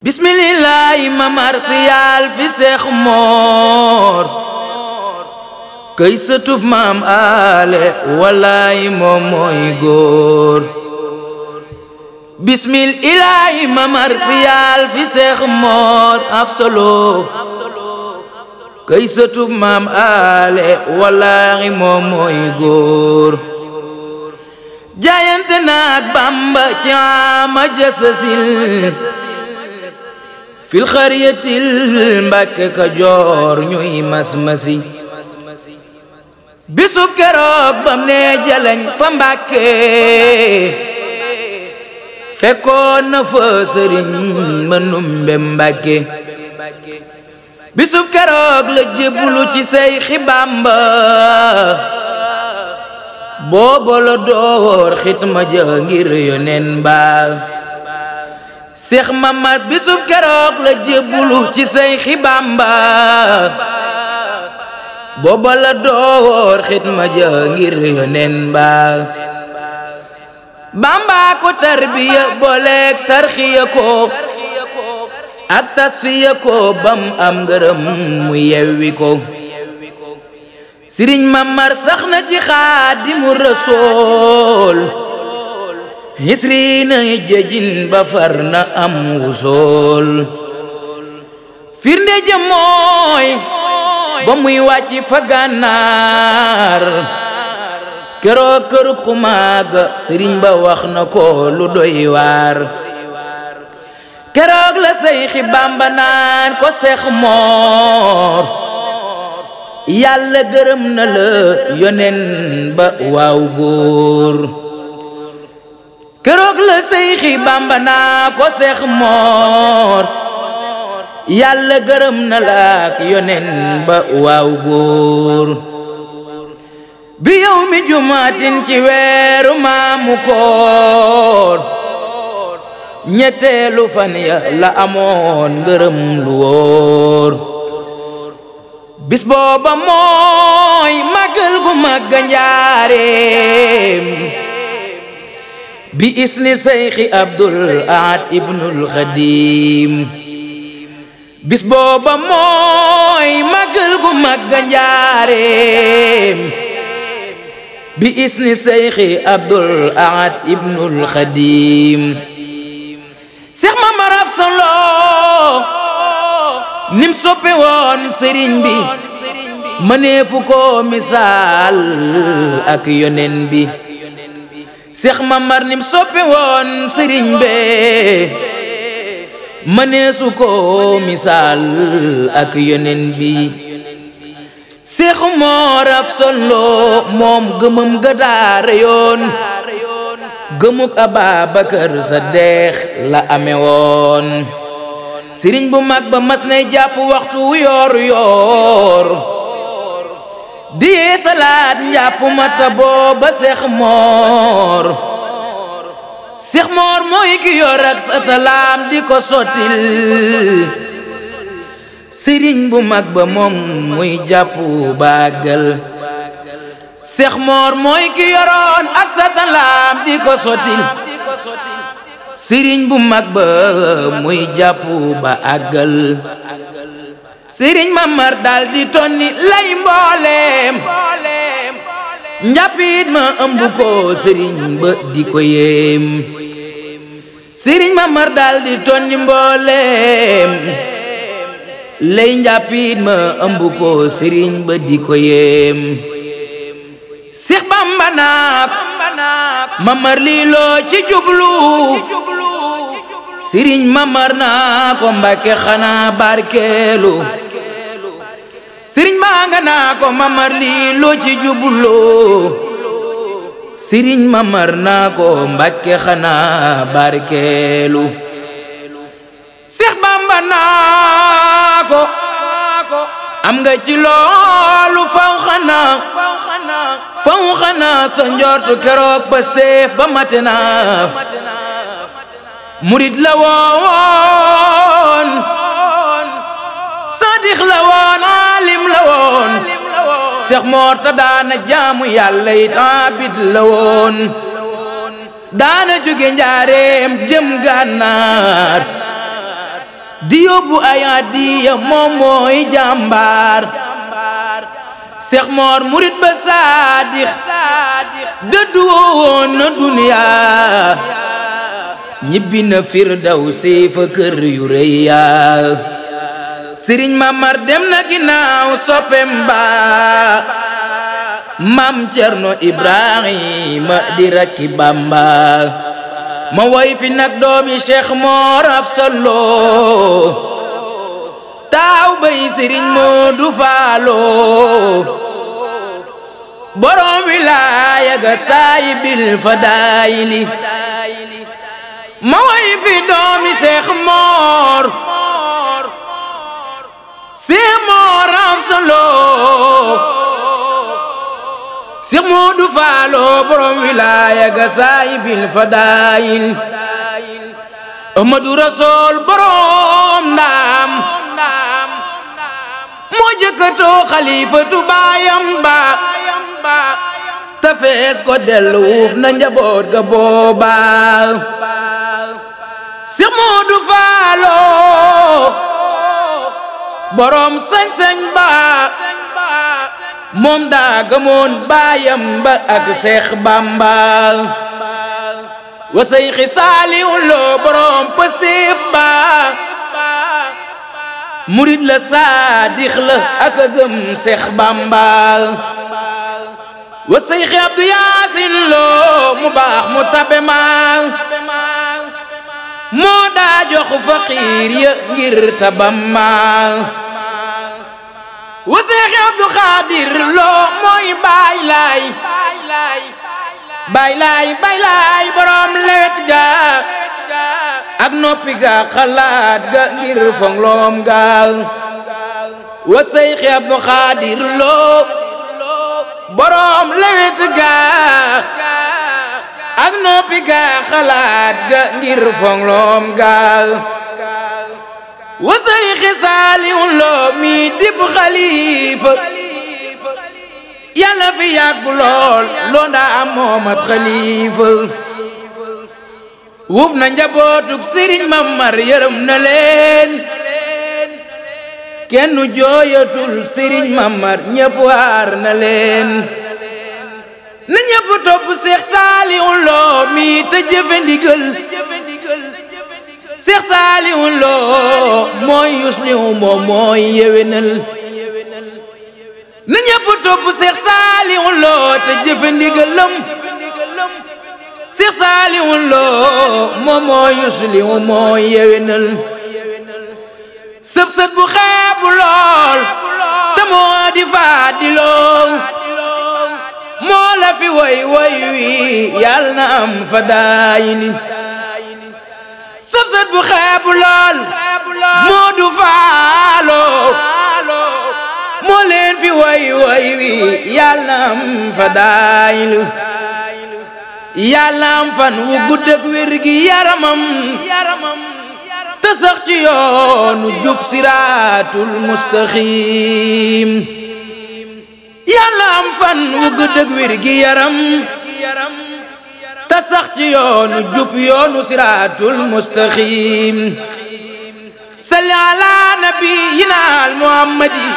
bismillahi ma marsiyaal fi Seex Moor këy sëtub maam ale walaay moom mooy góor bismillahi ma marsiyaal fi Seex Moor afsalo këy sëtub maam ale walaay moom mooy góor jaayante naak Bamba ci ama jasasil fil xariyatil Mbàkke Kajoor ñuy mas-masi bisub keroog bam ne jaleñ fa Mbàkke fekkoon na fa sëriñ Manumbe Mbàkke bisub keroog la jébbalu ci Seyxi Bamba booba la door xitma ja ngir Yoneen ba Seex Mamar bisub keroog la jébbulu ci Seyxi Bamba booba la door xitma ja ngir Yoneen ba Bamba ko tarbiya booleeg tarxiya ko ak tasfiya ko bam am ngërëm mu yewwi ko Sëriñ Mamar sax na ci Xaadimu Rasuul hisrina jejin ba far na am wusool firnde ja mooy ba muy wàcc fa Gànnaar keroog kërug xumaaga sëriñ ba wax na ko lu doy waar keroog la Seyxi Bamba naan ko Seex Moor yàlla gërëm na la Yoneen ba waaw góor keroog la Seyxi Bamba naa ko Seex Moor yàlla gërëm na la ak Yoneen ba waaw góor bi yow mi jumaatin ci weeru maamu koor ñetteelu fan ya la amoon ngërëm lu wóor bis booba mooy màggal gu màgga njaareem bi isni Seyxi Abdul Ahad ibnul Xadim bis booba mooy màggal gu màgga njaareem bi isni Seyxi Abdul Ahad ibnul Xadim Seex Mamar Afsalo nim soppe woon sëriñ bi mëneefu ko misaal ak Yoneen bi Seex Mamar nim soppe woon sëriñ be mëneesu ko misaal ak Yoneen bi Seex Moor Afsalo moom gëmëm ga daara yoon gëmuk Ababakar Sadiq la ame woon sëriñ bu mag ba mas nay jàpp waxtu yoor yoor di salaat njàpp mata booba Seex Moor Seex Moor mooy ki yor ak satalaam di ko sottil sëriñ bu mag ba moom muy jàpp bàggal Seex Moor mooy ki yoroon ak satalaam di ko sottil sëriñ bu mag ba muy jàpp ba àggal sëriñ Mamar dal di tonni lay mbooleem njàppit ma ëmb ko sëriñ ba di ko yéem sëriñ Mamar dal di tonni mbooleem lay njàppit ma ëmb ko sëriñ ba di ko yéem Seex Bamba naak Mamar lii loo ci jublu sëriñ Mamar naa ko Mbàkke xanaa barkeelu sëriñ maa nga naa ko Mamar lii loo ci jublu sëriñ Mamar naa ko Mbàkke xanaa barkeelu Seex Bamba naa ko am nga ci loolu faw xanaa sa njortu keroog Pastef ba mate naa murid la woon sadix la woon alim la woon Seex Moor ta daana jaamu Yàlla it abid la woon daana jóge njaareem jëm Gànnaar di yóbbu ay hadiya moom mooy jàmbaar Seex Moor murit ba saadix dëddu woon na duniya ñibbi na firdawsi fa kër yu rëy yaa Sëriñ Mamar dem na ginnaaw soppem ba Maam Cerno Ibrahima di rakki Bamba ma woy fi nag doomi Cheikh Mor Afsa Lo taaw bay Sëriñ Moodu Faalo borom wilaaya ga saayibil fadaayili ma woy fi doomi Cheikh Mor Afsa Lo Seex Moodu Faalo borom wilaaya ga saayibil fadaayil Ahmadu Rasool borom ndaam moo jëkkatoo xalifatu baayam ba ta fees ko dellu wuuf na njaboot ga booba Seex Moodu Faalo borom sañ-sañ ba moom daa gëmoon baayam ba ak Seex Bamba wa Seyxi Saalihu Lo borom Pastef ba murid la saadix la ak a gëm Seex Bamba wa Seyxi Abdu Yaasin Lo mu baax mu tabe ma moo daa jox faqiir ya ngir tabama wa Seex Abdu Xaadir Lo mooy baay laay borom lewet ga ak noppi ga xalaat ga ngir fongloom ga wa Seex Abdu Xaadir Lo borom lewet ga ak noppi ga xalaat ga ngir fongloom ga wa Seyxi Saalihu Lo mi dib xalifa yàlla fi yàgg lool loo ndaa am moomat xalifa wuuf na njabootug Sëriñ Mamar yërëm na leen kenn jooyatul Sëriñ Mamar ñépp waar na leen na ñépp topp Seex Saalihu Lo mi te jëfe ndigal Seex Saalihu Lo mooy yuslihu moom mooy yewenal na ñépp topp Seex Saalihu Lo te jëfe ndigalam Seex Saalihu Lo moom mooy yuslihu mooy yewenal sëb bu xeebu lool te moo di faadiloo moo la fi woy wi yàlla na am fadaayini sëb bu xeebu lool moo du faalo moo leen fi woy wi yàlla na am fadaayilu yàlla am fan wu gudd ak wér gi yaramam te sax ci yoonu jub siraatul mustaqiim yàlla am fan wu gudd ak wér gi yaram te sax ci yoonu jub yoonu siraatul mustaqiim salli ala nabiyyina al muhammadi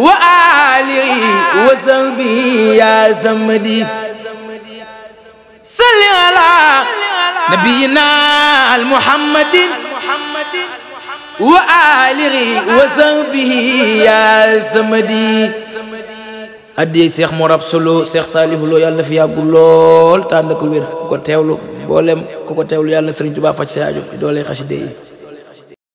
wa alihi wa sahbihi ya samadi salli ala nabiyyina al muhammadin wa alihi wa sahbihi ya samadi addi Seex Mor Afsa Lo Seex Saalihu Lo yàlla na fi yàggu lool tànn ko wér ku ko teewlu mboolem ku ko teewlu yàlla na Sëriñ Tuubaa faj sa aajo doole xasida yi